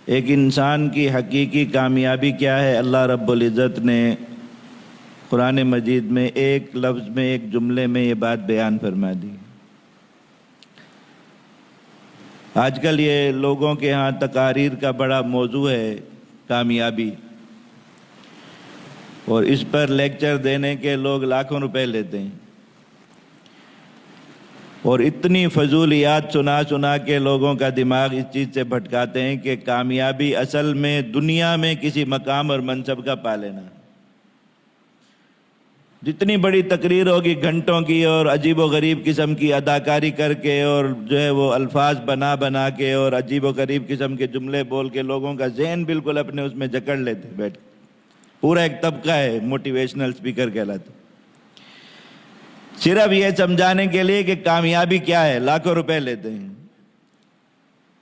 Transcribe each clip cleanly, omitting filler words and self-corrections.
ایک انسان کی حقیقی کامیابی کیا ہے؟ اللہ رب العزت نے قرآن مجید میں ایک لفظ میں، ایک جملے میں یہ بات بیان فرما دی۔ آج کل یہ لوگوں کے ہاں تقاریر کا بڑا موضوع ہے کامیابی، اور اس پر لیکچر دینے کے لوگ لاکھوں روپے لیتے ہیں، اور اتنی فضولیات سنا سنا کے لوگوں کا دماغ اس چیز سے بھٹکاتے ہیں کہ کامیابی اصل میں دنیا میں کسی مقام اور منصب کا پا لینا۔ جتنی بڑی تقریر ہوگی گھنٹوں کی، اور عجیب و غریب قسم کی اداکاری کر کے، اور جو ہے وہ الفاظ بنا بنا کے اور عجیب و غریب قسم کے جملے بول کے لوگوں کا ذہن بالکل اپنے اس میں جکڑ لیتے بیٹھ کے۔ پورا ایک طبقہ ہے موٹیویشنل اسپیکر کہلاتے، صرف یہ سمجھانے کے لیے کہ کامیابی کیا ہے، لاکھوں روپے لیتے ہیں،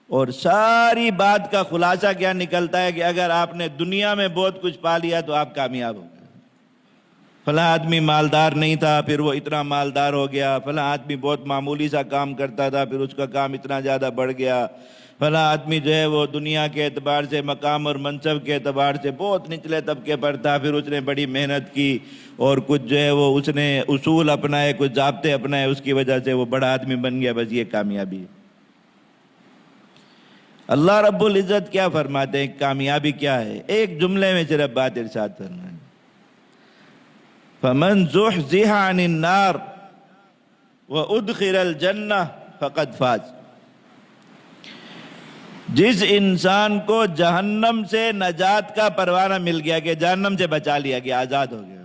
اور ساری بات کا خلاصہ کیا نکلتا ہے کہ اگر آپ نے دنیا میں بہت کچھ پا لیا تو آپ کامیاب ہو گئے۔ فلاں آدمی مالدار نہیں تھا، پھر وہ اتنا مالدار ہو گیا۔ فلاں آدمی بہت معمولی سا کام کرتا تھا، پھر اس کا کام اتنا زیادہ بڑھ گیا۔ فلاں آدمی جو ہے وہ دنیا کے اعتبار سے، مقام اور منصب کے اعتبار سے بہت نچلے طبقے پر تھا، پھر اس نے بڑی محنت کی اور کچھ جو ہے وہ اس نے اصول اپنائے، کچھ ضابطے اپنائے، اس کی وجہ سے وہ بڑا آدمی بن گیا۔ بس یہ کامیابی ہے۔ اللہ رب العزت کیا فرماتے ہیں کامیابی کیا ہے؟ ایک جملے میں صرف بات ارشاد فرمائیں، فَمَنْ زُحْزِحَ عَنِ النَّارِ وَأُدْخِلَ الْجَنَّةَ فَقَدْ فَازَ۔ جس انسان کو جہنم سے نجات کا پروانہ مل گیا، کہ جہنم سے بچا لیا گیا، آزاد ہو گیا،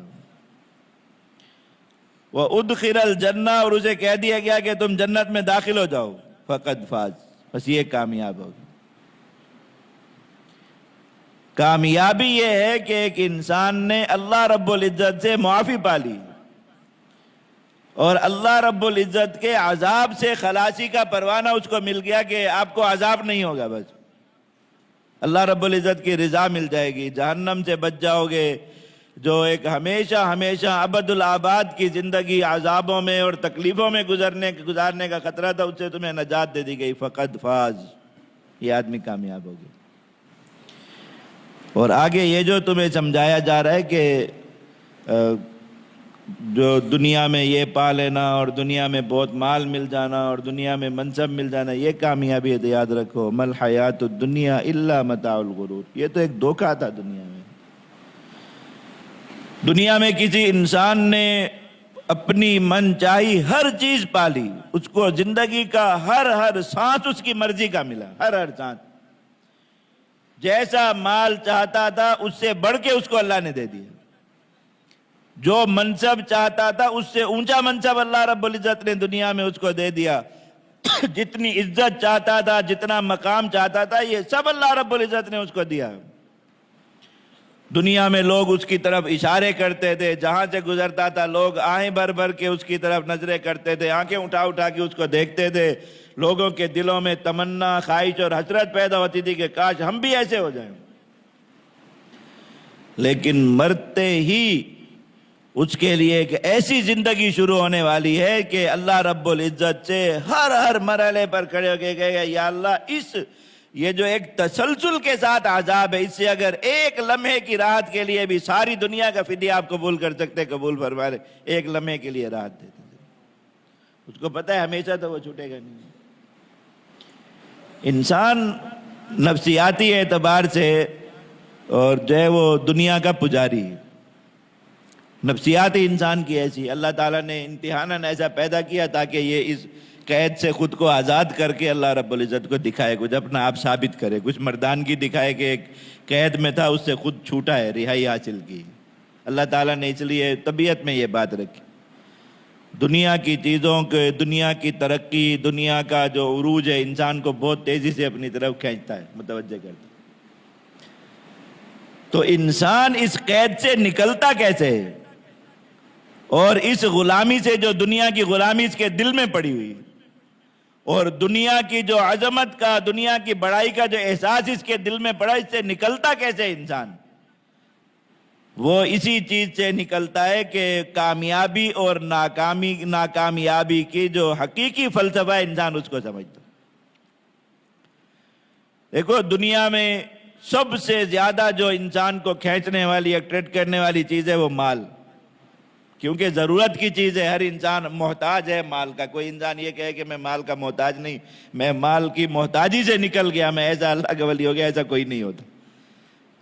وَأُدْخِلَ الْجَنَّةَ، اور اسے کہہ دیا گیا کہ تم جنت میں داخل ہو جاؤ، فَقَدْ فَازَ، بس یہ کامیاب ہو گیا۔ کامیابی یہ ہے کہ ایک انسان نے اللہ رب العزت سے معافی پا لی، اور اللہ رب العزت کے عذاب سے خلاصی کا پروانہ اس کو مل گیا کہ آپ کو عذاب نہیں ہوگا، بس اللہ رب العزت کی رضا مل جائے گی، جہنم سے بچ جاؤ گے۔ جو ایک ہمیشہ ہمیشہ ابد الآباد کی زندگی عذابوں میں اور تکلیفوں میں گزارنے کا خطرہ تھا، اس سے تمہیں نجات دے دی گئی، فقد فاز، یہ آدمی کامیاب ہو گیا۔ اور آگے یہ جو تمہیں سمجھایا جا رہا ہے کہ جو دنیا میں یہ پا لینا، اور دنیا میں بہت مال مل جانا، اور دنیا میں منصب مل جانا، یہ کامیابی ہے، تو یاد رکھو مل حیات الدنیا الا متاع الغرور، یہ تو ایک دھوکہ تھا دنیا میں۔ دنیا میں کسی انسان نے اپنی من چاہی ہر چیز پالی، اس کو زندگی کا ہر سانس اس کی مرضی کا ملا، ہر سانس، جیسا مال چاہتا تھا اس سے بڑھ کے اس کو اللہ نے دے دیا، جو منصب چاہتا تھا اس سے اونچا منصب اللہ رب العزت نے دنیا میں اس کو دے دیا، جتنی عزت چاہتا تھا، جتنا مقام چاہتا تھا، یہ سب اللہ رب العزت نے اس کو دیا۔ دنیا میں لوگ اس کی طرف اشارے کرتے تھے، جہاں سے گزرتا تھا لوگ آہیں بھر بھر کے اس کی طرف نظریں کرتے تھے، آنکھیں اٹھا اٹھا کے اس کو دیکھتے تھے۔ لوگوں کے دلوں میں تمنا، خواہش اور حسرت پیدا ہوتی تھی کہ کاش ہم بھی ایسے ہو جائیں، لیکن مرتے ہی اس کے لیے ایک ایسی زندگی شروع ہونے والی ہے کہ اللہ رب العزت سے ہر مرحلے پر کھڑے ہو کے کہے گا، یا اللہ یہ جو ایک تسلسل کے ساتھ عذاب ہے، اس سے اگر ایک لمحے کی راحت کے لیے بھی ساری دنیا کا فدیہ آپ قبول کر سکتے، قبول فرما لیں، ایک لمحے کے لیے راحت دیتے تھے۔ اس کو پتہ ہے ہمیشہ تو وہ چھوٹے گا نہیں۔ انسان نفسیاتی اعتبار سے اور جو ہے وہ دنیا کا پجاری ہے، نفسیاتی انسان کی ایسی اللہ تعالیٰ نے امتحاناً ایسا پیدا کیا تاکہ یہ اس قید سے خود کو آزاد کر کے اللہ رب العزت کو دکھائے، کچھ اپنا آپ ثابت کرے، کچھ مردانگی دکھائے کہ ایک قید میں تھا اس سے خود چھوٹا ہے، رہائی حاصل کی۔ اللہ تعالیٰ نے اس لیے طبیعت میں یہ بات رکھی، دنیا کی چیزوں کے، دنیا کی ترقی، دنیا کا جو عروج ہے انسان کو بہت تیزی سے اپنی طرف کھینچتا ہے، متوجہ کرتا ہے۔ تو انسان اس قید سے نکلتا کیسے ہے؟ اور اس غلامی سے، جو دنیا کی غلامی اس کے دل میں پڑی ہوئی، اور دنیا کی جو عظمت کا، دنیا کی بڑائی کا جو احساس اس کے دل میں پڑا، اس سے نکلتا کیسے انسان؟ وہ اسی چیز سے نکلتا ہے کہ کامیابی اور ناکامیابی کی جو حقیقی فلسفہ ہے انسان اس کو سمجھتا۔ دیکھو دنیا میں سب سے زیادہ جو انسان کو کھینچنے والی اٹریکٹ کرنے والی چیز ہے وہ مال، کیونکہ ضرورت کی چیز ہے، ہر انسان محتاج ہے مال کا۔ کوئی انسان یہ کہے کہ میں مال کا محتاج نہیں، میں مال کی محتاجی سے نکل گیا، میں ایسا اللہ کا ولی ہو گیا، ایسا کوئی نہیں ہوتا۔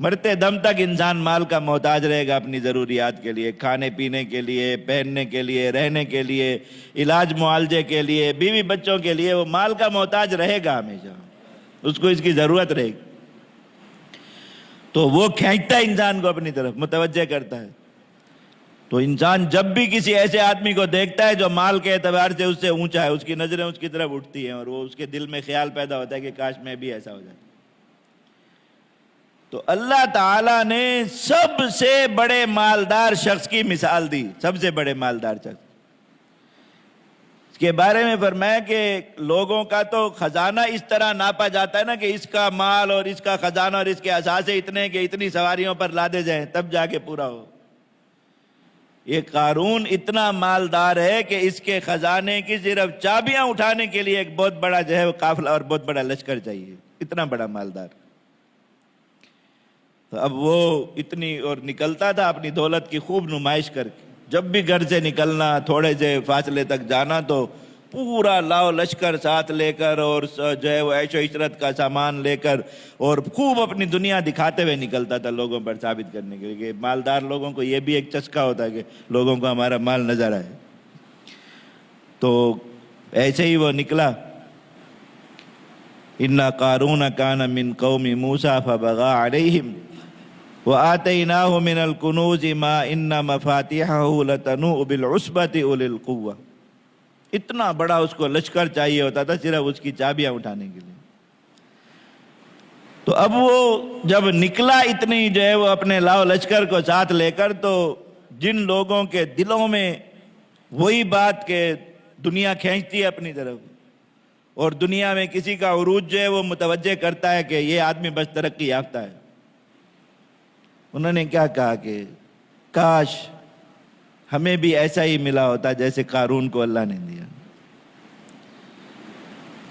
مرتے دم تک انسان مال کا محتاج رہے گا اپنی ضروریات کے لیے، کھانے پینے کے لیے، پہننے کے لیے، رہنے کے لیے، علاج معالجے کے لیے، بیوی بچوں کے لیے، وہ مال کا محتاج رہے گا ہمیشہ، اس کو اس کی ضرورت رہے گی۔ تو وہ کھینچتا ہے انسان کو اپنی طرف، متوجہ کرتا ہے۔ تو انسان جب بھی کسی ایسے آدمی کو دیکھتا ہے جو مال کے اعتبار سے اس سے اونچا ہے، اس کی نظریں اس کی طرف اٹھتی ہیں، اور وہ اس کے دل میں خیال پیدا ہوتا ہے کہ کاش میں بھی ایسا ہو جاتا۔ تو اللہ تعالیٰ نے سب سے بڑے مالدار شخص کی مثال دی، سب سے بڑے مالدار شخص، اس کے بارے میں فرمایا کہ لوگوں کا تو خزانہ اس طرح ناپا جاتا ہے نا کہ اس کا مال اور اس کا خزانہ اور اس کے اثاثے اتنے کہ اتنی سواریوں پر لادے جائیں تب جا کے پورا ہو۔ یہ قارون اتنا مالدار ہے کہ اس کے خزانے کی صرف چابیاں اٹھانے کے لیے ایک بہت بڑا جو ہے وہ قافلہ اور بہت بڑا لشکر چاہیے، اتنا بڑا مالدار۔ تو اب وہ اتنی اور نکلتا تھا اپنی دولت کی خوب نمائش کر کے، جب بھی گھر سے نکلنا تھوڑے سے فاصلے تک جانا تو پورا لاؤ لشکر ساتھ لے کر اور جو ہے وہ عیش و عشرت کا سامان لے کر اور خوب اپنی دنیا دکھاتے ہوئے نکلتا تھا لوگوں پر ثابت کرنے کے لیے کہ مالدار لوگوں کو یہ بھی ایک چسکا ہوتا ہے کہ لوگوں کو ہمارا مال نظر آئے۔ تو ایسے ہی وہ نکلا۔ اِنَّ قَارُونَ كَانَ مِن قَوْمِ مُوسَىٰ فَبَغَىٰ عَلَيْهِمْ وَآتَيْنَاهُ مِنَ الْكُنُوزِ مَا إِنَّ مَفَاتِحَهُ لَتَنُوءُ بِالْعُصْبَةِ أُولِي الْقُوَّةِ۔ اتنا بڑا اس کو لشکر چاہیے ہوتا تھا صرف اس کی چابیاں اٹھانے کے لیے۔ تو اب وہ جب نکلا اتنی جو ہے وہ اپنے لاؤ لشکر کو ساتھ لے کر، تو جن لوگوں کے دلوں میں وہی بات کہ دنیا کھینچتی ہے اپنی طرف اور دنیا میں کسی کا عروج جو ہے وہ متوجہ کرتا ہے کہ یہ آدمی بس ترقی یافتہ ہے، انہوں نے کیا کہا کہ کاش ہمیں بھی ایسا ہی ملا ہوتا جیسے قارون کو اللہ نے دیا،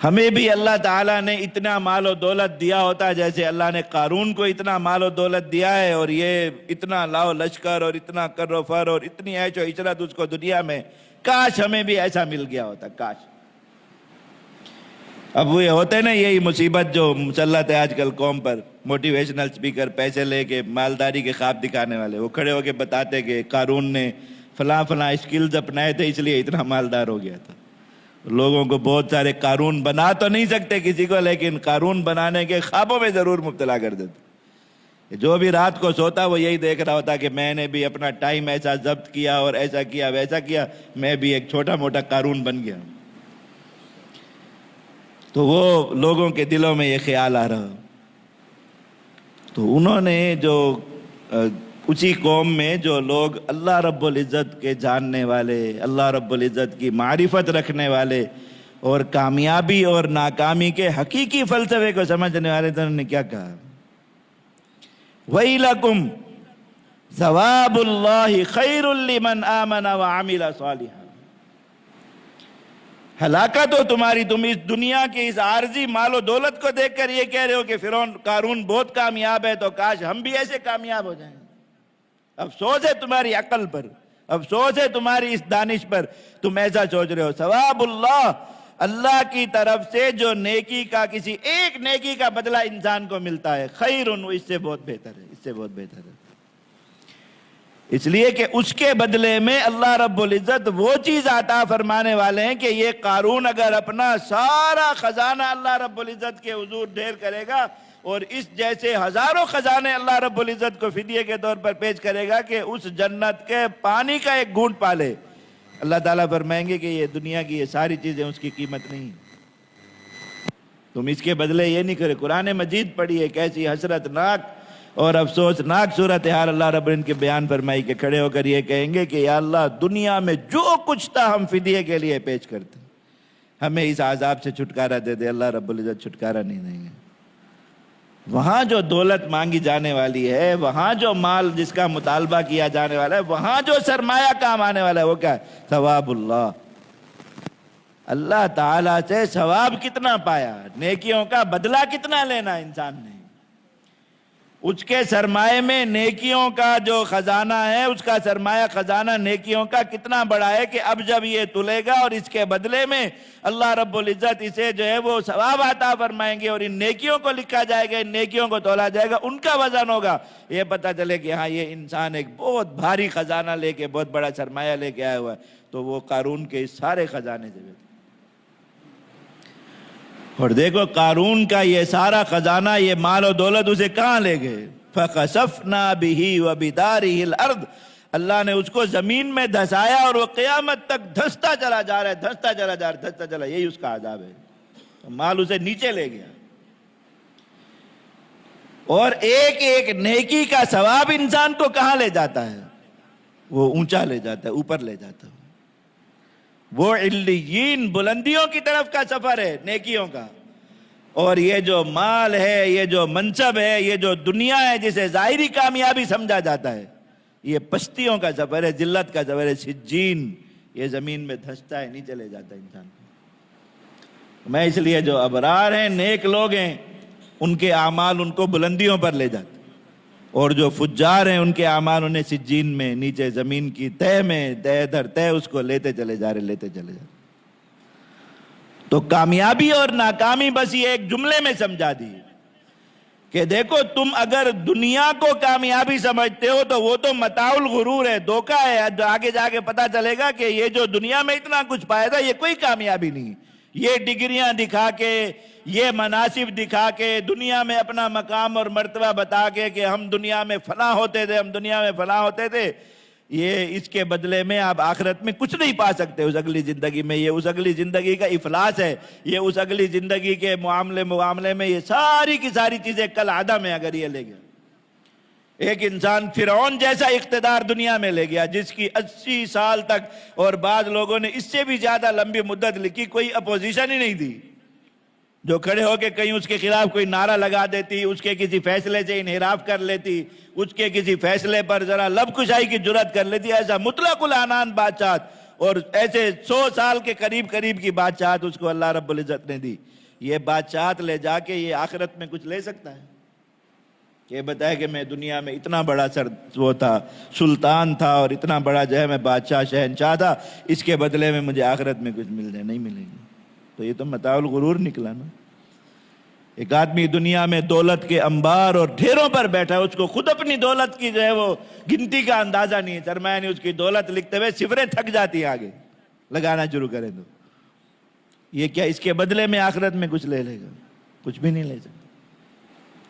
ہمیں بھی اللہ تعالیٰ نے اتنا مال و دولت دیا ہوتا جیسے اللہ نے قارون کو اتنا مال و دولت دیا ہے، اور یہ اتنا لاؤ لشکر اور اتنا کر و فر اور اتنی عیش و عشرت اس کو دنیا میں، کاش ہمیں بھی ایسا مل گیا ہوتا، کاش۔ اب وہ ہوتے نا یہی مصیبت جو مسلط ہے آج کل قوم پر، موٹیویشنل اسپیکر پیسے لے کے مالداری کے خواب دکھانے والے، وہ کھڑے ہو کے بتاتے کہ قارون نے فلاں فلاں اسکلز اپنائے تھے اس لیے اتنا مالدار ہو گیا تھا۔ لوگوں کو بہت سارے قارون بنا تو نہیں سکتے کسی کو، لیکن قارون بنانے کے خوابوں میں ضرور مبتلا کر دیتے۔ جو بھی رات کو سوتا وہ یہی دیکھ رہا ہوتا کہ میں نے بھی اپنا ٹائم ایسا ضبط کیا اور ایسا کیا ویسا کیا، میں بھی ایک چھوٹا موٹا قارون بن گیا۔ تو وہ لوگوں کے دلوں میں یہ خیال آ رہا، تو انہوں نے جو اسی قوم میں جو لوگ اللہ رب العزت کے جاننے والے، اللہ رب العزت کی معرفت رکھنے والے اور کامیابی اور ناکامی کے حقیقی فلسفے کو سمجھنے والے تھے، انہوں نے کیا کہا؟ وَيْلَكُمْ ثواب اللہ خیر لمن آمن وعمل صالحا۔ ہلاکت ہو تمہاری، تم اس دنیا کی اس عارضی مال و دولت کو دیکھ کر یہ کہہ رہے ہو کہ فرعون قارون بہت کامیاب ہے تو کاش ہم بھی ایسے کامیاب ہو جائیں۔ افسوس ہے تمہاری عقل پر، افسوس ہے تمہاری اس دانش پر، تم ایسا سوچ رہے ہو۔ ثواب اللہ، اللہ کی طرف سے جو نیکی کا کسی ایک نیکی کا بدلہ انسان کو ملتا ہے، خیرن، اس سے بہت بہتر ہے، اس سے بہت بہتر ہے۔ اس لیے کہ اس کے بدلے میں اللہ رب العزت وہ چیز عطا فرمانے والے ہیں کہ یہ قارون اگر اپنا سارا خزانہ اللہ رب العزت کے حضور ڈھیر کرے گا اور اس جیسے ہزاروں خزانے اللہ رب العزت کو فدیے کے طور پر پیش کرے گا کہ اس جنت کے پانی کا ایک گھونٹ پالے، اللہ تعالیٰ فرمائیں گے کہ یہ دنیا کی یہ ساری چیزیں اس کی قیمت نہیں، تم اس کے بدلے یہ نہیں کرے۔ قرآن مجید پڑھیے کیسی حسرت ناک اور افسوسناک صورتحال اللہ رب العزت کے بیان فرمائی کہ کھڑے ہو کر یہ کہیں گے کہ یا اللہ دنیا میں جو کچھ تھا ہم فدیے کے لیے پیش کرتے، ہمیں اس عذاب سے چھٹکارا دے دے۔ اللہ رب العزت چھٹکارا نہیں دیں گے۔ وہاں جو دولت مانگی جانے والی ہے، وہاں جو مال جس کا مطالبہ کیا جانے والا ہے، وہاں جو سرمایہ کام آنے والا ہے وہ کیا ہے؟ ثواب اللہ۔ اللہ تعالیٰ سے ثواب کتنا پایا، نیکیوں کا بدلہ کتنا لینا انسان نے، اس کے سرمایہ میں نیکیوں کا جو خزانہ ہے، اس کا سرمایہ خزانہ نیکیوں کا کتنا بڑا ہے کہ اب جب یہ تلے گا اور اس کے بدلے میں اللہ رب العزت اسے جو ہے وہ ثواب عطا فرمائیں گے اور ان نیکیوں کو لکھا جائے گا، ان نیکیوں کو تولا جائے گا، ان کا وزن ہوگا، یہ پتہ چلے کہ ہاں یہ انسان ایک بہت بھاری خزانہ لے کے، بہت بڑا سرمایہ لے کے آیا ہوا ہے، تو وہ قارون کے اس سارے خزانے سے بہتر۔ اور دیکھو قارون کا یہ سارا خزانہ، یہ مال و دولت اسے کہاں لے گئے؟ فَخَسَفْنَا بِهِ وَبِدَارِهِ الْأَرْضِ، اللہ نے اس کو زمین میں دھسایا اور وہ قیامت تک دھستا چلا جا رہا ہے، دھستا چلا جا رہا ہے، دھستا چلا، یہی اس کا عذاب ہے، مال اسے نیچے لے گیا۔ اور ایک ایک نیکی کا ثواب انسان کو کہاں لے جاتا ہے؟ وہ اونچا لے جاتا ہے، اوپر لے جاتا ہے، وہ علیین بلندیوں کی طرف کا سفر ہے نیکیوں کا۔ اور یہ جو مال ہے، یہ جو منصب ہے، یہ جو دنیا ہے جسے ظاہری کامیابی سمجھا جاتا ہے، یہ پستیوں کا سفر ہے، ذلت کا سفر ہے، سجین، یہ زمین میں دھستا ہے، نیچے لے جاتا ہے انسان کو۔ میں اس لیے جو ابرار ہیں، نیک لوگ ہیں، ان کے اعمال ان کو بلندیوں پر لے جاتے، اور جو فجار ہیں ان کے اعمال انہیں سجین میں، نیچے زمین کی تہ میں، تہ در تہ اس کو لیتے چلے جا رہے، لیتے چلے جا رہے۔ تو کامیابی اور ناکامی بس یہ ایک جملے میں سمجھا دی کہ دیکھو تم اگر دنیا کو کامیابی سمجھتے ہو تو وہ تو متاع الغرور ہے، دھوکہ ہے، آگے جا کے پتہ چلے گا کہ یہ جو دنیا میں اتنا کچھ پایا تھا یہ کوئی کامیابی نہیں، یہ ڈگریاں دکھا کے، یہ مناصب دکھا کے، دنیا میں اپنا مقام اور مرتبہ بتا کے کہ ہم دنیا میں فلاں ہوتے تھے، ہم دنیا میں فلاں ہوتے تھے، یہ اس کے بدلے میں آپ آخرت میں کچھ نہیں پا سکتے اس اگلی زندگی میں۔ یہ اس اگلی زندگی کا افلاس ہے، یہ اس اگلی زندگی کے معاملے میں یہ ساری کی ساری چیزیں کل عدم ہے اگر یہ لے گیا۔ ایک انسان فرعون جیسا اقتدار دنیا میں لے گیا جس کی 80 سال تک، اور بعض لوگوں نے اس سے بھی زیادہ لمبی مدت لکھی، کوئی اپوزیشن ہی نہیں دی جو کھڑے ہو کے کہیں اس کے خلاف کوئی نعرہ لگا دیتی، اس کے کسی فیصلے سے انحراف کر لیتی، اس کے کسی فیصلے پر ذرا لب کشائی کی جرات کر لیتی۔ ایسا مطلق العنان بادشاہت اور ایسے 100 سال کے قریب کی بادشاہت اس کو اللہ رب العزت نے دی۔ یہ بادشاہت لے جا کے یہ آخرت میں کچھ لے سکتا ہے؟ یہ بتائے کہ میں دنیا میں اتنا بڑا وہ تھا، سلطان تھا، اور اتنا بڑا جو ہے میں بادشاہ شہنشاہ تھا، اس کے بدلے میں مجھے آخرت میں کچھ مل جائے، نہیں ملے گی۔ تو یہ تو متاع الغرور نکلا نا۔ ایک آدمی دنیا میں دولت کے انبار اور ڈھیروں پر بیٹھا ہے، اس کو خود اپنی دولت کی جو ہے وہ گنتی کا اندازہ نہیں ہے، سرمایہ نہیں، اس کی دولت لکھتے ہوئے صفریں تھک جاتی ہیں، آگے لگانا شروع کرے تو یہ کیا اس کے بدلے میں آخرت میں کچھ لے لے گا؟ کچھ بھی نہیں لے سکتا۔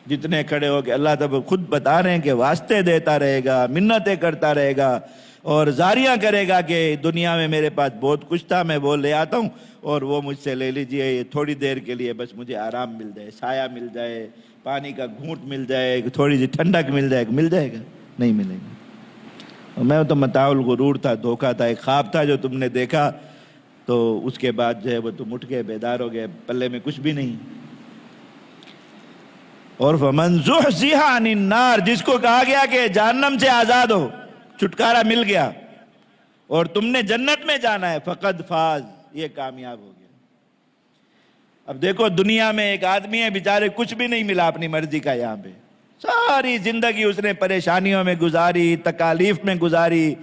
جتنے کھڑے ہو کے اللہ تعالیٰ خود بتا رہے ہیں کہ واسطے دیتا رہے گا، منتیں کرتا رہے گا اور زاریاں کرے گا کہ دنیا میں میرے پاس بہت کچھ تھا، میں وہ لے آتا ہوں اور وہ مجھ سے لے لیجئے، یہ تھوڑی دیر کے لیے بس مجھے آرام مل جائے، سایہ مل جائے، پانی کا گھونٹ مل جائے، تھوڑی سی ٹھنڈک مل جائے گا؟ نہیں ملے گا۔ میں تو متاع الغرور تھا، دھوکہ تھا، ایک خواب تھا جو تم نے دیکھا، تو اس کے بعد جو ہے وہ تم اٹھ گئے، بیدار ہو گئے، پلے میں کچھ بھی نہیں۔ اور فَمَنْ زُحْزِحَ عَنِ النَّارِ، جس کو کہا گیا کہ جہنم سے آزاد ہو، چھٹکارا مل گیا اور تم نے جنت میں جانا ہے، فقد فاز، یہ کامیاب ہو گیا۔ اب دیکھو دنیا میں ایک آدمی ہے بیچارے کچھ بھی نہیں ملا اپنی مرضی کا، یہاں پہ ساری زندگی اس نے پریشانیوں میں گزاری، تکالیف میں گزاری،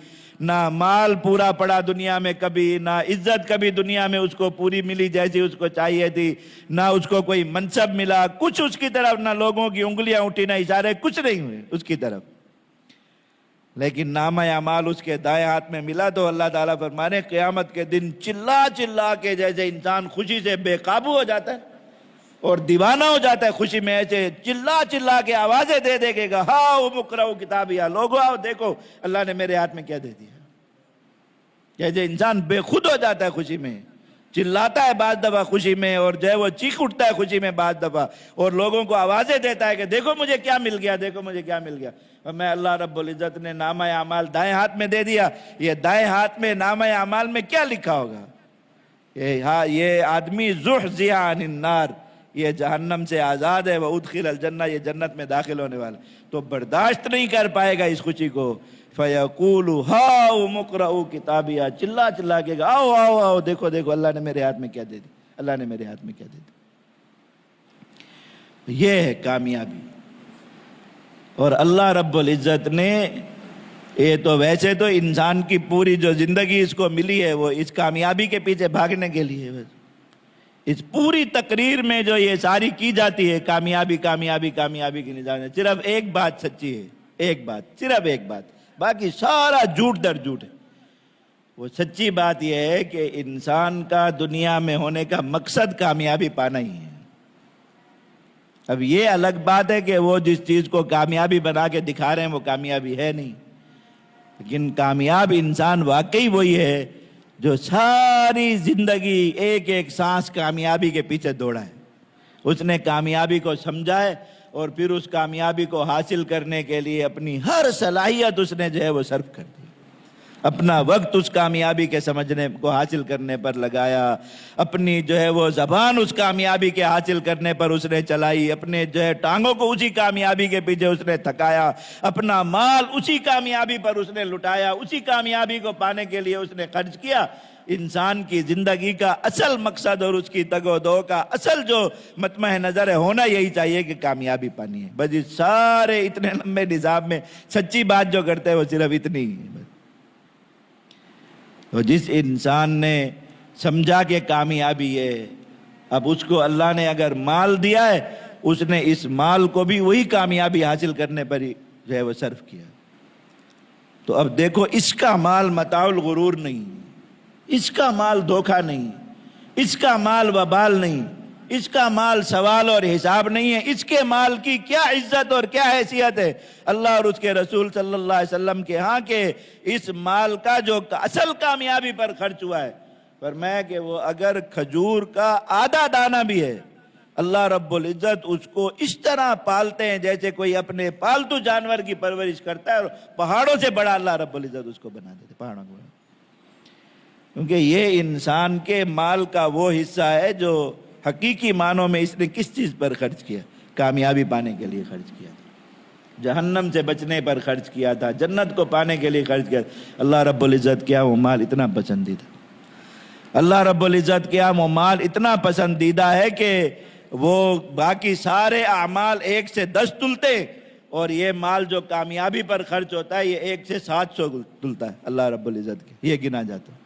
نہ مال پورا پڑا دنیا میں کبھی، نہ عزت کبھی دنیا میں اس کو پوری ملی جیسی اس کو چاہیے تھی، نہ اس کو کوئی منصب ملا، کچھ اس کی طرف نہ لوگوں کی انگلیاں اٹھی، نہ اشارے، کچھ نہیں ہوئے اس کی طرف۔ لیکن نامہ اعمال اس کے دائیں ہاتھ میں ملا تو اللہ تعالیٰ فرمانے قیامت کے دن چلا چلا کے جیسے انسان خوشی سے بے قابو ہو جاتا ہے اور دیوانہ ہو جاتا ہے خوشی میں، ایسے چلا چلا کے آوازیں دے دے گے گا، ہاؤ مقرؤ کتابیہ، لوگو آؤ دیکھو اللہ نے میرے ہاتھ میں کیا دے دیا۔ جیسے انسان بے خود ہو جاتا ہے خوشی میں، چلاتا ہے بعض دفعہ خوشی میں، اور جو ہے وہ چیخ اٹھتا ہے خوشی میں بعض دفعہ، اور لوگوں کو آوازیں دیتا ہے کہ دیکھو مجھے کیا مل گیا، دیکھو مجھے کیا مل گیا۔ اور میں اللہ رب العزت نے نامہ اعمال دائیں ہاتھ میں دے دیا، یہ دائیں ہاتھ میں نامہ اعمال میں کیا لکھا ہوگا؟ یہ آدمی زحزح عن النار، یہ جہنم سے آزاد ہے، وَأُدْخِلَ الْجَنَّةَ، یہ جنت میں داخل ہونے والا، تو برداشت نہیں کر پائے گا اس خوشی کو، فَيَقُولُ هَاؤُمُ اقْرَءُوا کتابیہ، چلا چلا کے گا، آؤ آؤ آؤ، دیکھو دیکھو اللہ نے میرے ہاتھ میں کیا دے دی، اللہ نے میرے ہاتھ میں کیا دے دی۔ یہ ہے کامیابی۔ اور اللہ رب العزت نے، یہ تو ویسے تو انسان کی پوری جو زندگی اس کو ملی ہے وہ اس کامیابی کے پیچھے بھاگنے کے لیے، بس اس پوری تقریر میں جو یہ ساری کی جاتی ہے کامیابی کامیابی کامیابی کی نظام میں، صرف ایک بات سچی ہے، ایک بات، صرف ایک بات، باقی سارا جھوٹ در جھوٹ ہے۔ وہ سچی بات یہ ہے کہ انسان کا دنیا میں ہونے کا مقصد کامیابی پانا ہی ہے۔ اب یہ الگ بات ہے کہ وہ جس چیز کو کامیابی بنا کے دکھا رہے ہیں وہ کامیابی ہے نہیں، لیکن کامیاب انسان واقعی وہی ہے جو ساری زندگی ایک ایک سانس کامیابی کے پیچھے دوڑا ہے۔ اس نے کامیابی کو سمجھا ہے اور پھر اس کامیابی کو حاصل کرنے کے لیے اپنی ہر صلاحیت اس نے جو ہے وہ صرف کر دی، اپنا وقت اس کامیابی کے سمجھنے کو حاصل کرنے پر لگایا، اپنی جو ہے وہ زبان اس کامیابی کے حاصل کرنے پر اس نے چلائی، اپنے جو ہے ٹانگوں کو اسی کامیابی کے پیچھے اس نے تھکایا، اپنا مال اسی کامیابی پر اس نے لٹایا، اسی کامیابی کو پانے کے لیے اس نے خرچ کیا۔ انسان کی زندگی کا اصل مقصد اور اس کی تگ و دو کا اصل جو مطمع نظر ہے ہونا یہی چاہیے کہ کامیابی پانی ہے۔ بس اس سارے اتنے لمبے نظام میں سچی بات جو کرتے ہیں وہ صرف اتنی ہی ہے۔ تو جس انسان نے سمجھا کہ کامیابی ہے، اب اس کو اللہ نے اگر مال دیا ہے، اس نے اس مال کو بھی وہی کامیابی حاصل کرنے پر ہی جو ہے وہ صرف کیا۔ تو اب دیکھو، اس کا مال متاع الغرور نہیں، اس کا مال دھوکہ نہیں، اس کا مال وبال نہیں، اس کا مال سوال اور حساب نہیں ہے۔ اس کے مال کی کیا عزت اور کیا حیثیت ہے اللہ اور اس کے رسول صلی اللہ علیہ وسلم کے ہاں، کہ اس مال کا جو اصل کامیابی پر خرچ ہوا ہے، فرمایا کہ وہ اگر کھجور کا آدھا دانہ بھی ہے، اللہ رب العزت اس کو اس طرح پالتے ہیں جیسے کوئی اپنے پالتو جانور کی پرورش کرتا ہے، اور پہاڑوں سے بڑا اللہ رب العزت اس کو بنا دیتے، پہاڑوں کو بڑا۔ کیونکہ یہ انسان کے مال کا وہ حصہ ہے جو حقیقی معنوں میں اس نے کس چیز پر خرچ کیا؟ کامیابی پانے کے لیے خرچ کیا تھا، جہنم سے بچنے پر خرچ کیا تھا، جنت کو پانے کے لیے خرچ کیا تھا۔ اللہ رب العزت کیا وہ مال اتنا پسندیدہ، اللہ رب العزت کیا وہ مال اتنا پسندیدہ ہے کہ وہ باقی سارے اعمال 1 سے 10 تلتے، اور یہ مال جو کامیابی پر خرچ ہوتا ہے یہ 1 سے 700 تلتا ہے اللہ رب العزت کے، یہ گنا جاتا ہے۔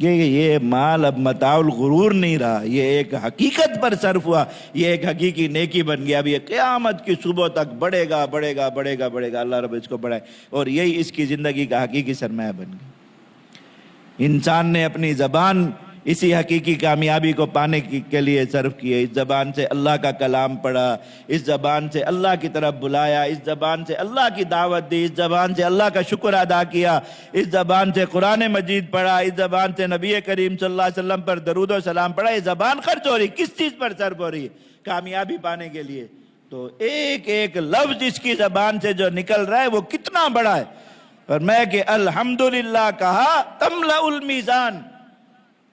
یہ مال اب متاع الغرور نہیں رہا، یہ ایک حقیقت پر صرف ہوا، یہ ایک حقیقی نیکی بن گیا۔ اب یہ قیامت کی صبح تک بڑھے گا بڑھے گا بڑھے گا بڑھے گا، اللہ رب اس کو بڑھائے، اور یہی اس کی زندگی کا حقیقی سرمایہ بن گیا۔ انسان نے اپنی زبان اسی حقیقی کامیابی کو پانے کے لیے صرف کی ہے۔ اس زبان سے اللہ کا کلام پڑھا، اس زبان سے اللہ کی طرف بلایا، اس زبان سے اللہ کی دعوت دی، اس زبان سے اللہ کا شکر ادا کیا، اس زبان سے قرآن مجید پڑھا، اس زبان سے نبی کریم صلی اللہ علیہ وسلم پر درود و سلام پڑھا۔ یہ زبان خرچ ہو رہی، کس چیز پر صرف ہو رہی ہے؟ کامیابی پانے کے لیے۔ تو ایک ایک لفظ اس کی زبان سے جو نکل رہا ہے وہ کتنا بڑا ہے۔ اور میں کہ الحمدللہ کہا تملأ المیزان،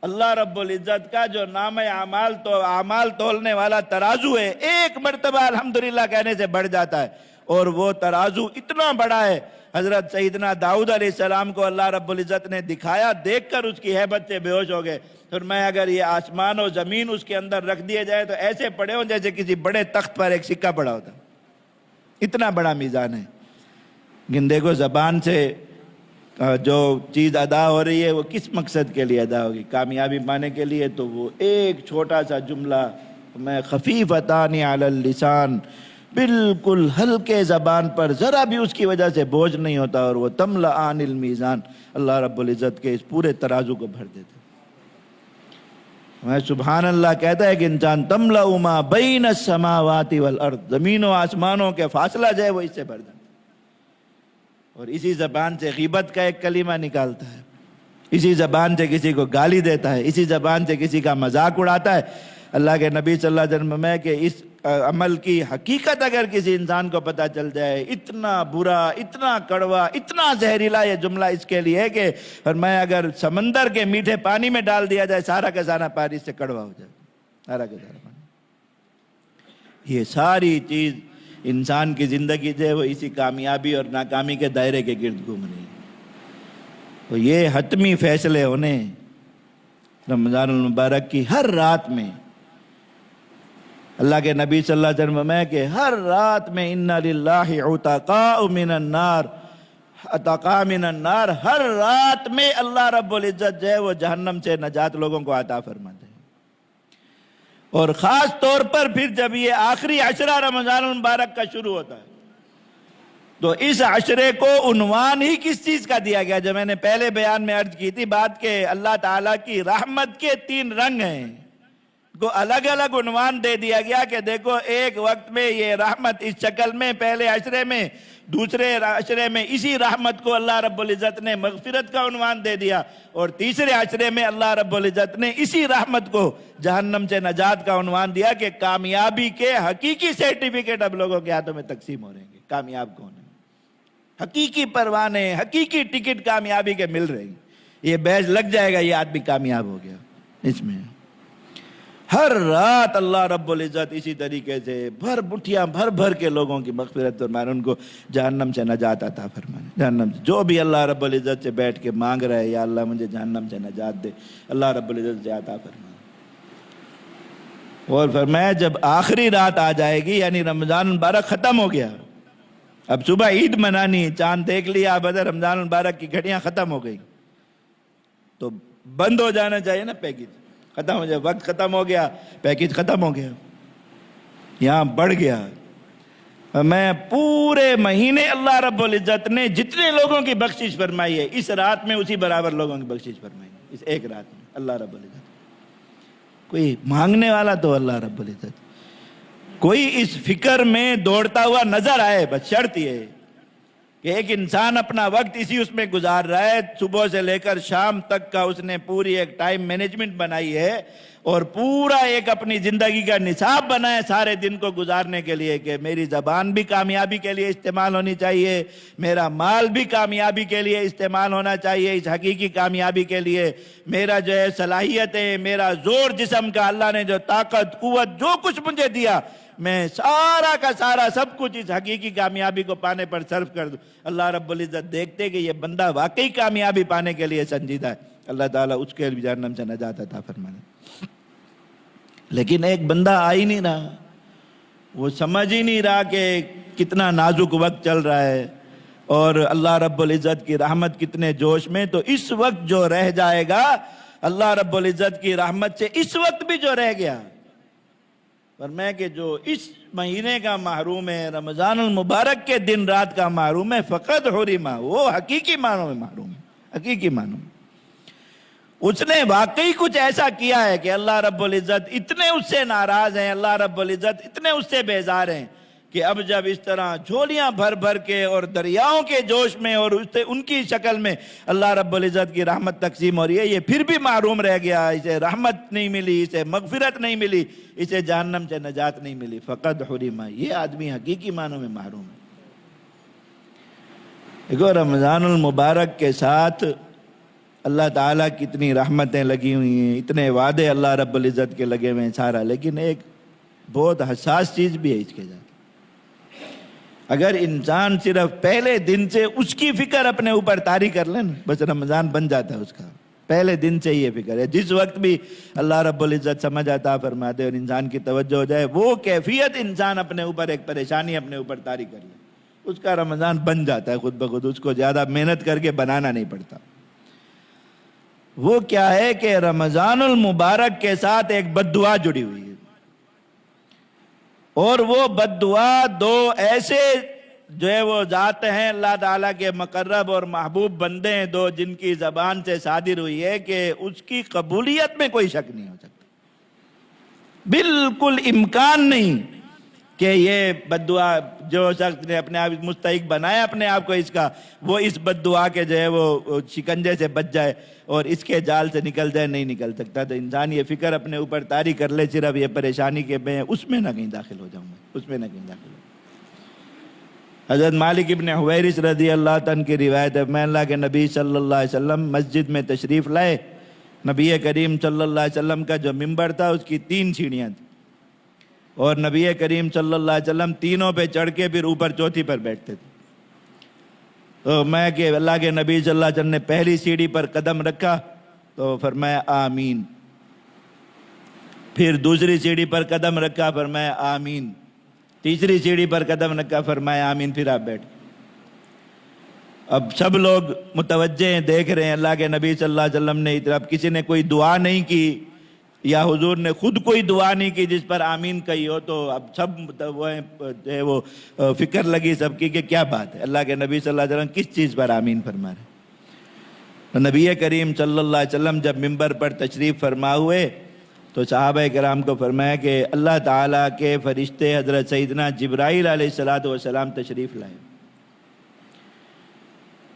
اللہ رب العزت کا جو نام اعمال تو اعمال تولنے والا ترازو ہے، ایک مرتبہ الحمدللہ کہنے سے بڑھ جاتا ہے، اور وہ ترازو اتنا بڑا ہے۔ حضرت سیدنا داؤد علیہ السلام کو اللہ رب العزت نے دکھایا، دیکھ کر اس کی ہیبت سے بے ہوش ہو گئے۔ پھر میں اگر یہ آسمان و زمین اس کے اندر رکھ دیے جائے تو ایسے پڑے ہوں جیسے کسی بڑے تخت پر ایک سکہ پڑا ہوتا، اتنا بڑا میزان ہے۔ لیکن دیکھو زبان سے جو چیز ادا ہو رہی ہے وہ کس مقصد کے لیے ادا ہوگی؟ کامیابی پانے کے لیے۔ تو وہ ایک چھوٹا سا جملہ، میں خفیفتان علی اللسان، بالکل ہلکے زبان پر، ذرا بھی اس کی وجہ سے بوجھ نہیں ہوتا، اور وہ تملأان المیزان، اللہ رب العزت کے اس پورے ترازو کو بھر دیتے۔ میں سبحان اللہ کہتا ہے کہ انسان تملأ ما بین السماوات والارض، زمین و آسمانوں کے فاصلہ جو ہے وہ اس سے بھر دیتا، اور اسی زبان سے غیبت کا ایک کلمہ نکالتا ہے، اسی زبان سے کسی کو گالی دیتا ہے، اسی زبان سے کسی کا مذاق اڑاتا ہے۔ اللہ کے نبی صلی اللہ علیہ وسلم میں کہ اس عمل کی حقیقت اگر کسی انسان کو پتہ چل جائے، اتنا برا، اتنا کڑوا، اتنا زہریلا یہ جملہ اس کے لیے ہے کہ فرمایا اگر سمندر کے میٹھے پانی میں ڈال دیا جائے، سارا کا سارا پانی اس سے کڑوا ہو جائے، سارا کا سارا پانی۔ یہ ساری چیز انسان کی زندگی جو ہے وہ اسی کامیابی اور ناکامی کے دائرے کے گرد گھوم رہی ہے۔ تو یہ حتمی فیصلے ہونے رمضان المبارک کی ہر رات میں۔ اللہ کے نبی صلی اللہ علیہ وسلم میں کہ ہر رات میں اِنَّ لِلَّهِ عُتَقَاءَ مِنَ النَّارِ، عتقاء من النار، ہر رات میں اللہ رب العزت جو ہے وہ جہنم سے نجات لوگوں کو عطا فرماتے ہیں۔ اور خاص طور پر پھر جب یہ آخری عشرہ رمضان المبارک کا شروع ہوتا ہے تو اس عشرے کو عنوان ہی کس چیز کا دیا گیا؟ جو میں نے پہلے بیان میں عرض کی تھی بات کہ اللہ تعالیٰ کی رحمت کے 3 رنگ ہیں، کو الگ الگ عنوان دے دیا گیا کہ دیکھو ایک وقت میں یہ رحمت اس شکل میں پہلے عشرے میں، دوسرے عشرے میں اسی رحمت کو اللہ رب العزت نے مغفرت کا عنوان دے دیا، اور تیسرے عشرے میں اللہ رب العزت نے اسی رحمت کو جہنم سے نجات کا عنوان دیا کہ کامیابی کے حقیقی سرٹیفکیٹ اب لوگوں کے ہاتھوں میں تقسیم ہو رہے ہیں۔ کامیاب کون ہے؟ حقیقی پروانے، حقیقی ٹکٹ کامیابی کے مل رہے ہیں۔ یہ بیج لگ جائے گا یہ آدمی کامیاب ہو گیا۔ اس میں ہر رات اللہ رب العزت اسی طریقے سے مٹھیاں بھر کے لوگوں کی مغفرت فرمانے، ان کو جہنم سے نجات عطا فرمانے۔ جہنم سے جو بھی اللہ رب العزت سے بیٹھ کے مانگ رہا ہے یا اللہ مجھے جہنم سے نجات دے، اللہ رب العزت سے عطا فرمانے۔ اور فرمایا جب آخری رات آ جائے گی، یعنی رمضان المبارک ختم ہو گیا، اب صبح عید منانی، چاند دیکھ لیا، اب رمضان المبارک کی گھڑیاں ختم ہو گئی تو بند ہو جانا چاہیے نا، پیکج ختم ہو جائے، وقت ختم ہو گیا، پیکج ختم ہو گیا، یہاں بڑھ گیا۔ میں پورے مہینے اللہ رب العزت نے جتنے لوگوں کی بخشش فرمائی ہے اس رات میں اسی برابر لوگوں کی بخشش فرمائی ہے، اس ایک رات میں اللہ رب العزت۔ کوئی مانگنے والا تو اللہ رب العزت، کوئی اس فکر میں دوڑتا ہوا نظر آئے، بس شرط یہ ہے کہ ایک انسان اپنا وقت اسی اس میں گزار رہا ہے، صبح سے لے کر شام تک کا اس نے پوری ایک ٹائم مینجمنٹ بنائی ہے اور پورا ایک اپنی زندگی کا نصاب بنا ہے سارے دن کو گزارنے کے لیے کہ میری زبان بھی کامیابی کے لیے استعمال ہونی چاہیے، میرا مال بھی کامیابی کے لیے استعمال ہونا چاہیے، اس حقیقی کامیابی کے لیے میرا جو ہے صلاحیتیں، میرا زور جسم کا، اللہ نے جو طاقت قوت جو کچھ مجھے دیا، میں سارا کا سارا سب کچھ اس حقیقی کامیابی کو پانے پر صرف کر دوں۔ اللہ رب العزت دیکھتے کہ یہ بندہ واقعی کامیابی پانے کے لیے سنجیدہ ہے، اللہ تعالیٰ اس کے بھی جہنم سے نجات عطا فرمانے۔ لیکن ایک بندہ آ ہی نہیں رہا، وہ سمجھ ہی نہیں رہا کہ کتنا نازک وقت چل رہا ہے اور اللہ رب العزت کی رحمت کتنے جوش میں، تو اس وقت جو رہ جائے گا اللہ رب العزت کی رحمت سے، اس وقت بھی جو رہ گیا، فرمایا کہ جو اس مہینے کا محروم ہے، رمضان المبارک کے دن رات کا محروم ہے، فقط حرما، وہ حقیقی معنوں میں محروم ہے، حقیقی معنوں میں۔ اس نے واقعی کچھ ایسا کیا ہے کہ اللہ رب العزت اتنے اس سے ناراض ہیں، اللہ رب العزت اتنے اس سے بیزار ہیں کہ اب جب اس طرح جھولیاں بھر کے اور دریاؤں کے جوش میں اور ان کی شکل میں اللہ رب العزت کی رحمت تقسیم ہو رہی ہے، یہ پھر بھی محروم رہ گیا، اسے رحمت نہیں ملی، اسے مغفرت نہیں ملی، اسے جہنم سے نجات نہیں ملی، فقط حرما، یہ آدمی حقیقی معنوں میں محروم ہے۔ دیکھو رمضان المبارک کے ساتھ اللہ تعالیٰ کی اتنی رحمتیں لگی ہوئی ہیں، اتنے وعدے اللہ رب العزت کے لگے ہوئے ہیں سارا، لیکن ایک بہت حساس چیز بھی ہے اس کے ساتھ۔ اگر انسان صرف پہلے دن سے اس کی فکر اپنے اوپر طاری کر لے نا، بس رمضان بن جاتا ہے اس کا، پہلے دن سے یہ فکر ہے، جس وقت بھی اللہ رب العزت سمجھ عطا فرما دے اور انسان کی توجہ ہو جائے، وہ کیفیت انسان اپنے اوپر ایک پریشانی اپنے اوپر طاری کر لے، اس کا رمضان بن جاتا ہے خود بخود، اس کو زیادہ محنت کر کے بنانا نہیں پڑتا۔ وہ کیا ہے کہ رمضان المبارک کے ساتھ ایک بد دعا جڑی ہوئی ہے، اور وہ بد دعا دو ایسے جو ہے وہ ذات ہیں اللہ تعالیٰ کے مقرب اور محبوب بندے ہیں، دو جن کی زبان سے صادر ہوئی ہے کہ اس کی قبولیت میں کوئی شک نہیں ہو سکتا، بالکل امکان نہیں کہ یہ بد دعا جو شخص نے اپنے آپ مستحق بنایا اپنے آپ کو اس کا، وہ اس بد دعا کے جو ہے وہ شکنجے سے بچ جائے اور اس کے جال سے نکل جائے، نہیں نکل سکتا۔ تو انسان یہ فکر اپنے اوپر طاری کر لے صرف یہ پریشانی کے میں اس میں نہ کہیں داخل ہو جاؤں گا، اس میں نہ کہیں داخل ہو۔ حضرت مالک ابن حویرث رضی اللہ عنہ کی روایت ہے، میں اللہ کے نبی صلی اللہ علیہ وسلم مسجد میں تشریف لائے، نبی کریم صلی اللہ علیہ وسلم کا جو ممبر تھا اس کی 3 سیڑھیاں تھیں، اور نبی کریم صلی اللہ علیہ وسلم تینوں پہ چڑھ کے پھر اوپر چوتھی پر بیٹھتے تھے. تو میں کہ اللہ کے نبی صلی اللہ علیہ وسلم نے پہلی سیڑھی پر قدم رکھا تو فرمایا آمین. پھر دوسری سیڑھی پر قدم رکھا فرمایا آمین. تیسری سیڑھی پر قدم رکھا فرمایا آمین. پھر آپ بیٹھ. اب سب لوگ متوجہ ہیں, دیکھ رہے ہیں اللہ کے نبی صلی اللہ علیہ وسلم نے اب کسی نے کوئی دعا نہیں کی یا حضور نے خود کوئی دعا نہیں کی جس پر آمین کہی ہو, تو اب سب وہ فکر لگی سب کی کہ کیا بات ہے, اللہ کے نبی صلی اللہ علیہ وسلم کس چیز پر آمین فرما رہے. تو نبی کریم صلی اللہ علیہ وسلم جب ممبر پر تشریف فرما ہوئے تو صحابہ کرام کو فرمایا کہ اللہ تعالیٰ کے فرشتے حضرت سیدنا جبرائیل علیہ السلام تشریف لائے.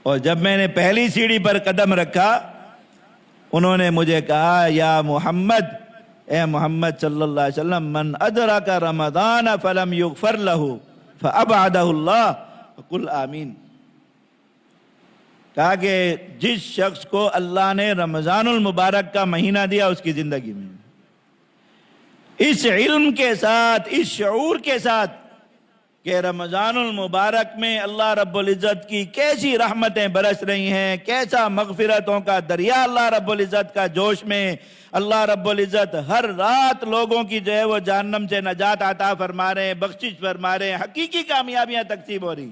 اور جب میں نے پہلی سیڑھی پر قدم رکھا انہوں نے مجھے کہا یا محمد, اے محمد صلی اللہ علیہ وسلم, من ادرک رمضان فلم یغفر له فابعدہ اللہ فقل آمین. کہا کہ جس شخص کو اللہ نے رمضان المبارک کا مہینہ دیا اس کی زندگی میں اس علم کے ساتھ, اس شعور کے ساتھ کہ رمضان المبارک میں اللہ رب العزت کی کیسی رحمتیں برس رہی ہیں, کیسا مغفرتوں کا دریا اللہ رب العزت کا جوش میں, اللہ رب العزت ہر رات لوگوں کی جو ہے وہ جہنم سے نجات عطا فرما رہے ہیں, بخشش فرما رہے ہیں, حقیقی کامیابیاں تقسیم ہو رہی.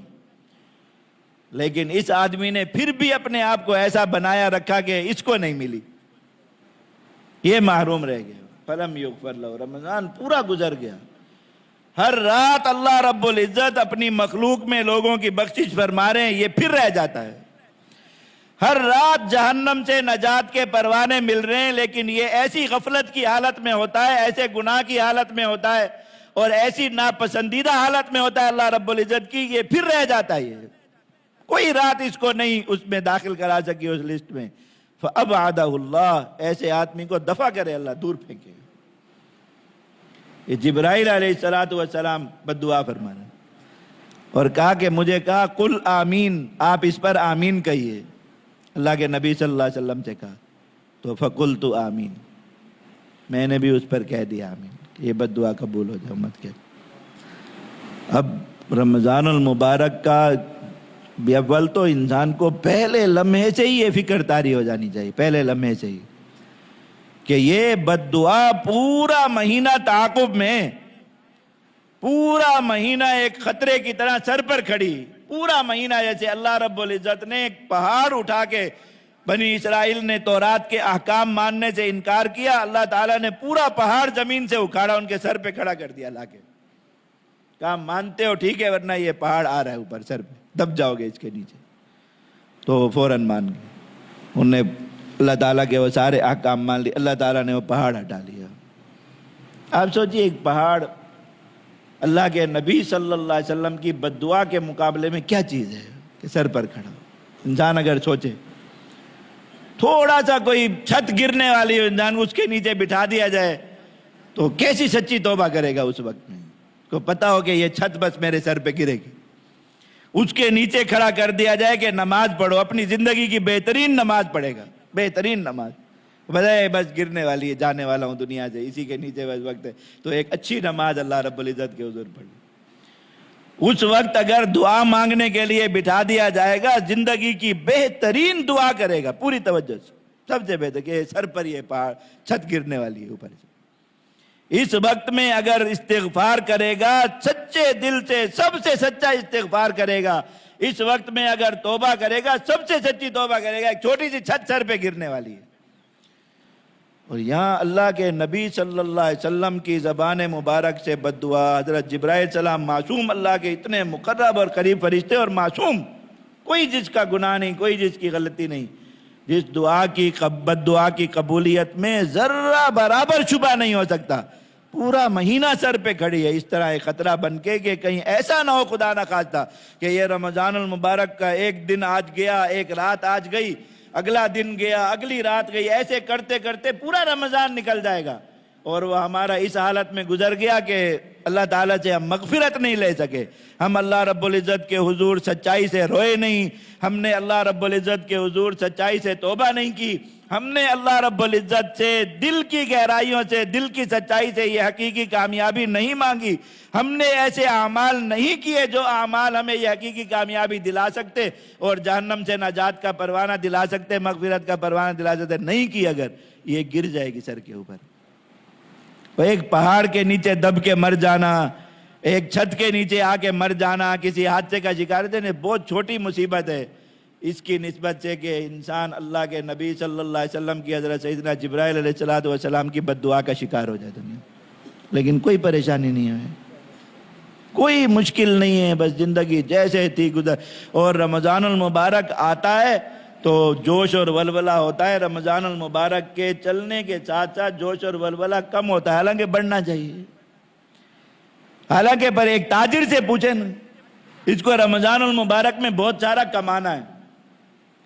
لیکن اس آدمی نے پھر بھی اپنے آپ کو ایسا بنایا رکھا کہ اس کو نہیں ملی, یہ محروم رہ گیا. فلم یغفر لہ, رمضان پورا گزر گیا, ہر رات اللہ رب العزت اپنی مخلوق میں لوگوں کی بخشش فرما رہے ہیں, یہ پھر رہ جاتا ہے. ہر رات جہنم سے نجات کے پروانے مل رہے ہیں, لیکن یہ ایسی غفلت کی حالت میں ہوتا ہے, ایسے گناہ کی حالت میں ہوتا ہے اور ایسی ناپسندیدہ حالت میں ہوتا ہے اللہ رب العزت کی, یہ پھر رہ جاتا ہے. یہ کوئی رات اس کو نہیں اس میں داخل کرا سکی اس لسٹ میں. فابعدہ اللہ, ایسے آدمی کو دفع کرے اللہ, دور پھینکے. یہ جبرائیل علیہ السلام بد دعا فرما رہے اور کہا کہ مجھے کہا قل آمین, آپ اس پر آمین کہیے. اللہ کے نبی صلی اللہ علیہ وسلم سے کہا تو فقلت آمین, میں نے بھی اس پر کہہ دیا آمین, یہ بد دعا قبول ہو جائے امت کے. اب رمضان المبارک کا اول تو انسان کو پہلے لمحے سے ہی یہ فکر طاری ہو جانی چاہیے, پہلے لمحے سے ہی, کہ یہ بد دعا پورا مہینہ تعاقب میں, پورا مہینہ ایک خطرے کی طرح سر پر کھڑی, پورا مہینہ جیسے اللہ رب العزت نے ایک پہاڑ اٹھا کے بنی اسرائیل نے تورات کے احکام ماننے سے انکار کیا, اللہ تعالیٰ نے پورا پہاڑ زمین سے اکھاڑا ان کے سر پہ کھڑا کر دیا لا کے. کہا مانتے ہو ٹھیک ہے, ورنہ یہ پہاڑ آ رہا ہے اوپر سر پہ, دب جاؤ گے اس کے نیچے. تو فوراً مان گئے, انہوں نے اللہ تعالیٰ کے وہ سارے احکام مان لیے, اللہ تعالیٰ نے وہ پہاڑ ہٹا لیا. آپ سوچئے ایک پہاڑ اللہ کے نبی صلی اللہ علیہ وسلم کی بد دعا کے مقابلے میں کیا چیز ہے کہ سر پر کھڑا. انسان اگر سوچے تھوڑا سا کوئی چھت گرنے والی انسان اس کے نیچے بٹھا دیا جائے تو کیسی سچی توبہ کرے گا اس وقت میں, کو پتا ہو کہ یہ چھت بس میرے سر پہ گرے گی. اس کے نیچے کھڑا کر دیا جائے کہ نماز پڑھو, اپنی زندگی کی بہترین نماز پڑھے گا, بہترین نماز, بجائے بس گرنے والی ہے, جانے والا ہوں دنیا سے, اسی کے نیچے بس وقت ہے, تو ایک اچھی نماز اللہ رب العزت کے حضور پڑھی. اس وقت اگر دعا مانگنے کے لیے بٹھا دیا جائے گا, زندگی کی بہترین دعا کرے گا پوری توجہ سے, سب سے بہتر کہ سر پر یہ پہاڑ چھت گرنے والی ہے اوپر سے. اس وقت میں اگر استغفار کرے گا سچے دل سے, سب سے سچا استغفار کرے گا, اس وقت میں اگر توبہ کرے گا سب سے سچی توبہ کرے گا, ایک چھوٹی سی چھت سر پہ گرنے والی ہے. اور یہاں اللہ کے نبی صلی اللہ علیہ وسلم کی زبان مبارک سے بد دعا, حضرت جبرائیل السلام معصوم, اللہ کے اتنے مقرب اور قریب فرشتے اور معصوم, کوئی جس کا گناہ نہیں, کوئی جس کی غلطی نہیں, جس دعا کی بد دعا کی قبولیت میں ذرہ برابر شبہ نہیں ہو سکتا, پورا مہینہ سر پہ کھڑی ہے. اس طرح ایک خطرہ بن کے کہ کہیں ایسا نہ ہو خدا نہ خواستہ کہ یہ رمضان المبارک کا ایک دن آج گیا, ایک رات آج گئی, اگلا دن گیا, اگلی رات گئی, ایسے کرتے کرتے پورا رمضان نکل جائے گا اور وہ ہمارا اس حالت میں گزر گیا کہ اللہ تعالیٰ سے ہم مغفرت نہیں لے سکے, ہم اللہ رب العزت کے حضور سچائی سے روئے نہیں, ہم نے اللہ رب العزت کے حضور سچائی سے توبہ نہیں کی, ہم نے اللہ رب العزت سے دل کی گہرائیوں سے، دل کی سچائی سے یہ حقیقی کامیابی نہیں مانگی. ہم نے ایسے اعمال نہیں کیے جو اعمال ہمیں یہ حقیقی کامیابی دلا سکتے اور جہنم سے نجات کا پروانہ دلا سکتے، مغفرت کا پروانہ دلا سکتے. نہیں کی اگر، یہ گر جائے گی سر کے اوپر. ایک پہاڑ کے نیچے دب کے مر جانا، ایک چھت کے نیچے آ کے مر جانا، کسی حادثے کا شکار ہونا بہت چھوٹی مصیبت ہے اس کی نسبت سے کہ انسان اللہ کے نبی صلی اللہ علیہ وسلم کی حضرت سیدنا جبرائیل علیہ السلام کی بد دعا کا شکار ہو جائے دنیا. لیکن کوئی پریشانی نہیں ہے، کوئی مشکل نہیں ہے، بس زندگی جیسے تھی گزر. اور رمضان المبارک آتا ہے تو جوش اور ولولہ ہوتا ہے. رمضان المبارک کے چلنے کے ساتھ ساتھ جوش اور ولولہ کم ہوتا ہے، حالانکہ بڑھنا چاہیے. حالانکہ پر ایک تاجر سے پوچھیں نا، اس کو رمضان المبارک میں بہت سارا کمانا ہے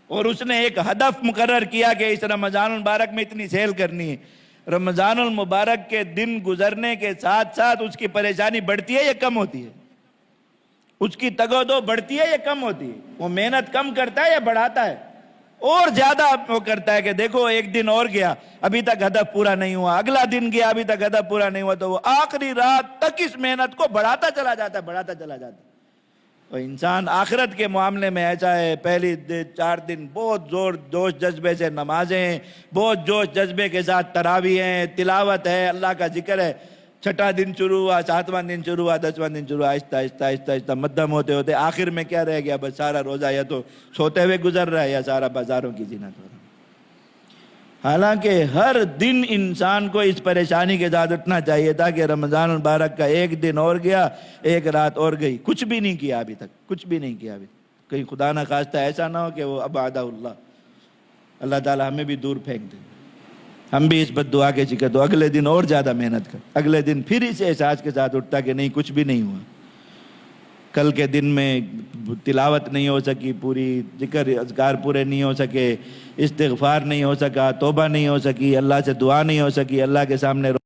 اور اس نے ایک ہدف مقرر کیا کہ اس رمضان المبارک میں اتنی سیل کرنی ہے. رمضان المبارک کے دن گزرنے کے ساتھ ساتھ اس کی پریشانی بڑھتی ہے یا کم ہوتی ہے؟ اس کی تگ و دو بڑھتی ہے یا کم ہوتی ہے؟ وہ محنت کم کرتا ہے یا بڑھاتا ہے؟ اور زیادہ وہ کرتا ہے کہ دیکھو ایک دن اور گیا ابھی تک ہدف پورا نہیں ہوا، اگلا دن گیا ابھی تک ہدف پورا نہیں ہوا، تو وہ آخری رات تک اس محنت کو بڑھاتا چلا جاتا ہے، بڑھاتا چلا جاتا ہے. اور انسان آخرت کے معاملے میں ایسا ہے، پہلی 4 دن بہت زور جوش جذبے سے نمازیں، بہت جوش جذبے کے ساتھ تراویح ہیں، تلاوت ہے، اللہ کا ذکر ہے. 6واں دن شروع ہوا، 7واں دن شروع ہوا، 10واں دن شروع ہوا، آہستہ آہستہ آہستہ آہستہ مدھم ہوتے ہوتے آخر میں کیا رہ گیا؟ بس سارا روزہ یا تو سوتے ہوئے گزر رہا ہے یا سارا بازاروں کی زینت ہو رہا ہے. حالانکہ ہر دن انسان کو اس پریشانی کے ساتھ اٹھنا چاہیے تھا کہ رمضان المبارک کا ایک دن اور گیا، ایک رات اور گئی، کچھ بھی نہیں کیا ابھی تک، کچھ بھی نہیں کیا ابھی تک. کہیں خدا نہ خواستہ ایسا نہ ہو کہ وہ ابعدہ اللہ تعالیٰ ہمیں بھی دور پھینک دے. ہم بھی اس بد دعا کے شکار تو اگلے دن اور زیادہ محنت کر، اگلے دن پھر اس احساس کے ساتھ اٹھتا کہ نہیں کچھ بھی نہیں ہوا. کل کے دن میں تلاوت نہیں ہو سکی پوری، ذکر اذکار پورے نہیں ہو سکے، استغفار نہیں ہو سکا، توبہ نہیں ہو سکی، اللہ سے دعا نہیں ہو سکی، اللہ کے سامنے